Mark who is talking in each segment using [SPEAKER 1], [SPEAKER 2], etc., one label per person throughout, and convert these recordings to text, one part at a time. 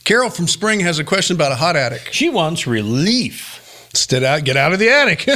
[SPEAKER 1] Carol from Spring has a question about a hot attic.
[SPEAKER 2] She wants relief.
[SPEAKER 1] Get out of the attic.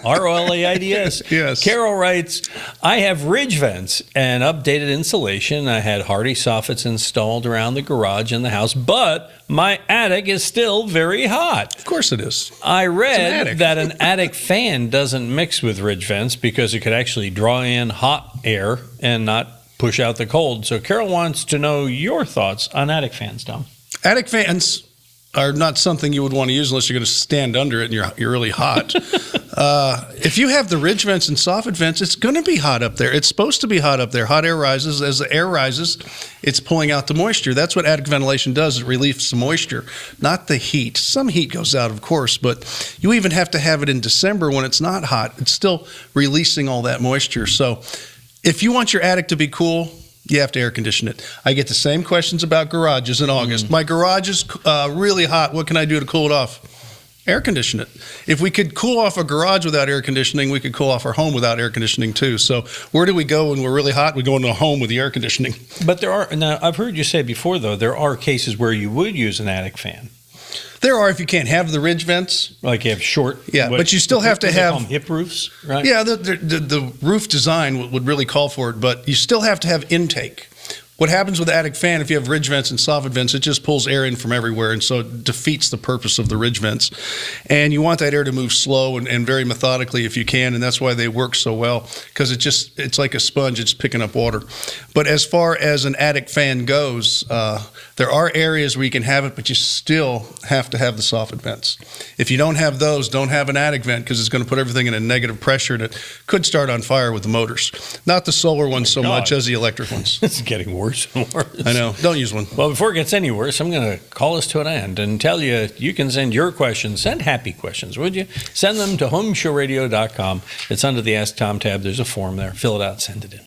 [SPEAKER 2] ROLAIDS.
[SPEAKER 1] Yes.
[SPEAKER 2] Carol writes, I have ridge vents and updated insulation. I had hardy soffits installed around the garage and the house, but my attic is still very hot.
[SPEAKER 1] Of course it is.
[SPEAKER 2] I read that an attic fan doesn't mix with ridge vents because it could actually draw in hot air and not push out the cold. So Carol wants to know your thoughts on attic fans, Tom.
[SPEAKER 1] Attic fans are not something you would want to use unless you're going to stand under it and you're really hot. If you have the ridge vents and soffit vents, it's going to be hot up there. It's supposed to be hot up there. Hot air rises. As the air rises, it's pulling out the moisture. That's what attic ventilation does. It relieves the moisture, not the heat. Some heat goes out, of course, but you even have to have it in December when it's not hot. It's still releasing all that moisture. So if you want your attic to be cool, you have to air condition it. I get the same questions about garages in August. My garage is really hot. What can I do to cool it off? Air condition it. If we could cool off a garage without air conditioning, we could cool off our home without air conditioning too. So where do we go when we're really hot? We go into a home with the air conditioning.
[SPEAKER 2] But now I've heard you say before, though, there are cases where you would use an attic fan.
[SPEAKER 1] There are if you can't have the ridge vents.
[SPEAKER 2] Like you have short.
[SPEAKER 1] Yeah, but you still have to have
[SPEAKER 2] hip roofs, right?
[SPEAKER 1] Yeah, the roof design would really call for it, but you still have to have intake. What happens with the attic fan, if you have ridge vents and soffit vents, it just pulls air in from everywhere, and so it defeats the purpose of the ridge vents. And you want that air to move slow and very methodically if you can, and that's why they work so well, because it's like a sponge, it's picking up water. But as far as an attic fan goes, there are areas where you can have it, but you still have to have the soffit vents. If you don't have those, don't have an attic vent, because it's going to put everything in a negative pressure, and it could start on fire with the motors. Not the solar ones so much as the electric ones.
[SPEAKER 2] It's getting worse and worse.
[SPEAKER 1] I know. Don't use one.
[SPEAKER 2] Well, before it gets any worse, I'm going to call us to an end and tell you can send your questions. Send happy questions, would you? Send them to HomeShowRadio.com. It's under the Ask Tom tab. There's a form there. Fill it out. Send it in.